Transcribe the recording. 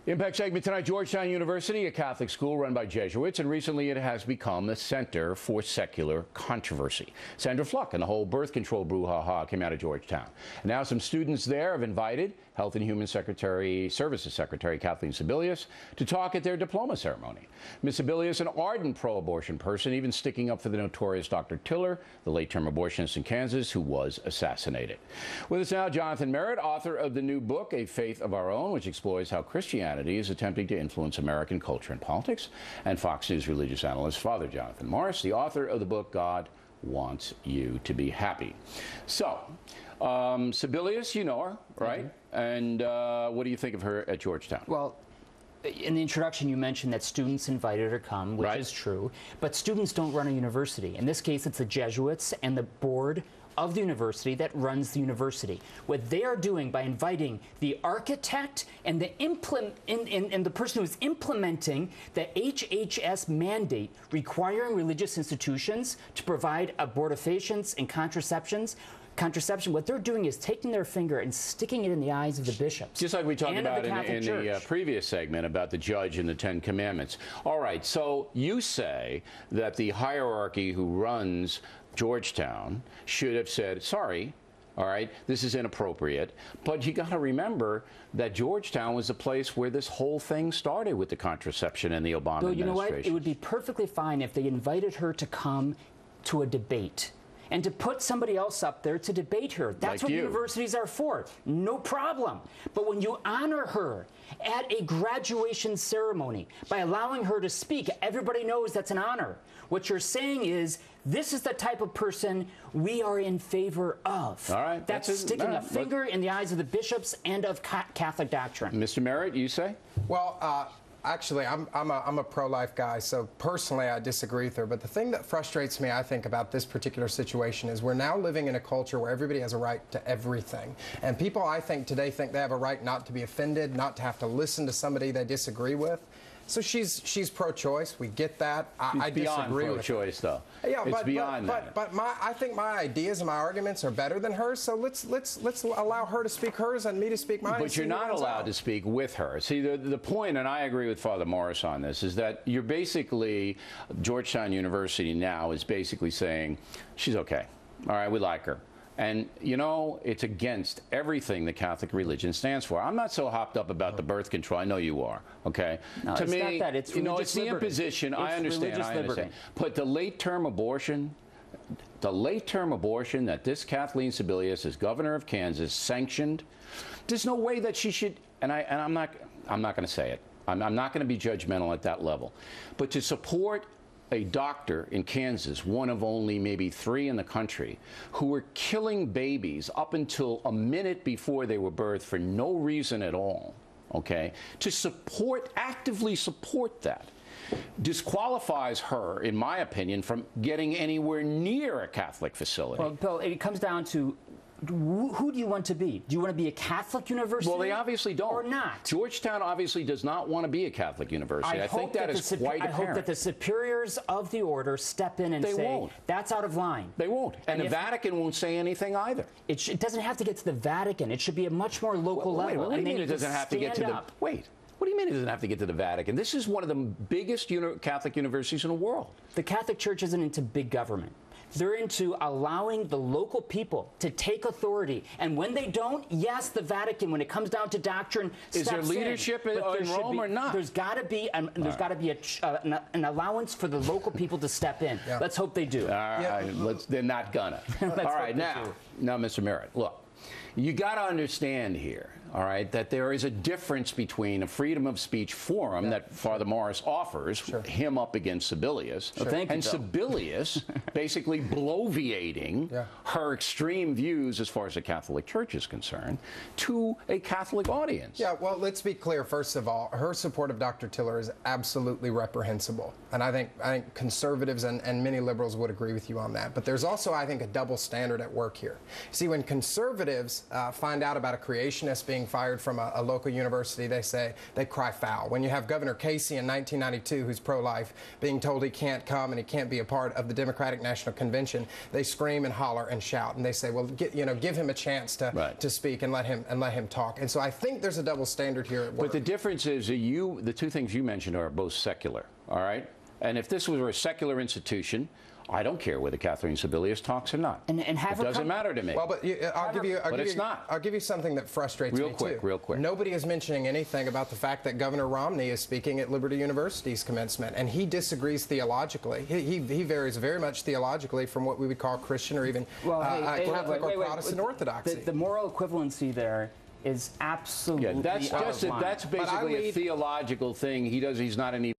Impact segment tonight, Georgetown University, a Catholic school run by Jesuits, and recently it has become a center for secular controversy. Sandra Fluck and the whole birth control brouhaha came out of Georgetown. Now some students there have invited Health and Human Services Secretary Kathleen Sebelius to talk at their diploma ceremony. Ms. Sebelius, an ardent pro-abortion person, even sticking up for the notorious Dr. Tiller, the late-term abortionist in Kansas who was assassinated. With us now, Jonathan Merritt, author of the new book, A Faith of Our Own, which explores how Christianity is attempting to influence American culture and politics, and Fox News religious analyst Father Jonathan Morris, the author of the book, God Wants You to Be Happy. So, Sebelius, you know her, right? Mm-hmm. And what do you think of her at Georgetown? Well, in the introduction, you mentioned that students invited her to come, which is true. But students don't run a university. In this case, it's the Jesuits and the board of the university that runs the university. What they are doing by inviting the architect and the and the person who is implementing the HHS mandate requiring religious institutions to provide abortifacients and contraception, what they're doing is taking their finger and sticking it in the eyes of the bishops. Just like we talked about in the previous segment about the judge and the Ten Commandments. All right, so you say that the hierarchy who runs Georgetown should have said, sorry, all right, this is inappropriate. But you got to remember that Georgetown was the place where this whole thing started with the contraception and the Obama administration. You know what? It would be perfectly fine if they invited her to come to a debate and to put somebody else up there to debate her. That's what universities are for. No problem. But when you honor her at a graduation ceremony by allowing her to speak, everybody knows that's an honor. What you're saying is, this is the type of person we are in favor of. All right. That's sticking a finger in the eyes of the bishops and of Catholic doctrine. Mr. Merritt, you say? Well, actually, I'm a pro-life guy, so personally I disagree with her. But the thing that frustrates me, I think, about this particular situation is we're now living in a culture where everybody has a right to everything. And people, I think, today think they have a right not to be offended, not to have to listen to somebody they disagree with. So she's pro-choice. We get that. I disagree with pro-choice, though. Yeah, it's beyond that. But I think my ideas and my arguments are better than hers. So let's allow her to speak hers and me to speak mine. But you're not allowed to speak with her. See, the point, and I agree with Father Morris on this, is that you're basically Georgetown University now is basically saying she's okay. All right, we like her. And, you know, it's against everything the Catholic religion stands for. I'm not so hopped up about the birth control. I know you are, okay? No, to me, not that. It's it's the imposition. I understand. But the late-term abortion that this Kathleen Sebelius, as governor of Kansas, sanctioned, there's no way that she should, and I'm not going to say it. I'm not going to be judgmental at that level. But to support a doctor in Kansas, one of only maybe 3 in the country, who were killing babies up until a minute before they were birthed for no reason at all, okay, to actively support that, disqualifies her, in my opinion, from getting anywhere near a Catholic facility. Well, Bill, it comes down to who do you want to be? Do you want to be a Catholic university? Well, they obviously don't. Or not. Georgetown obviously does not want to be a Catholic university. I think that is quite apparent. I hope that the superiors of the order step in and say, that's out of line. They won't. And the Vatican won't say anything either. It doesn't have to get to the Vatican. It should be a much more local level. What do you mean it doesn't have to get to the... Wait. What do you mean it doesn't have to get to the Vatican? This is one of the biggest Catholic universities in the world. The Catholic Church isn't into big government. They're into allowing the local people to take authority. And when they don't, yes, the Vatican, when it comes down to doctrine, is there leadership in Rome or not? There's got to be an allowance for the local people to step in. Yeah. Let's hope they do. All right, they're not gonna. All right, now, Mr. Merritt, look. You got to understand here, all right, that there is a difference between a freedom of speech forum that Father Morris offers, him up against Sebelius, and Sebelius basically bloviating her extreme views as far as the Catholic Church is concerned to a Catholic audience. Yeah, well, let's be clear, first of all, her support of Dr. Tiller is absolutely reprehensible. And I think conservatives and many liberals would agree with you on that. But there's also, I think, a double standard at work here. See, when conservatives conservatives find out about a creationist being fired from a local university, they cry foul. When you have Governor Casey in 1992, who's pro-life, being told he can't come and he can't be a part of the Democratic National Convention, they scream and holler and shout, and they say, well, give him a chance to speak and let him talk. And so I think there's a double standard here at work. But the difference is the two things you mentioned are both secular, all right? And if this were a secular institution, I don't care whether Kathleen Sebelius talks or not. And have it doesn't matter to me. Well, but I'll give you something that frustrates me too. Real quick. Nobody is mentioning anything about the fact that Governor Romney is speaking at Liberty University's commencement, and he disagrees theologically. He varies very much theologically from what we would call Christian or even Catholic or Protestant orthodoxy. The moral equivalency there is absolutely that's basically a theological thing. He's not any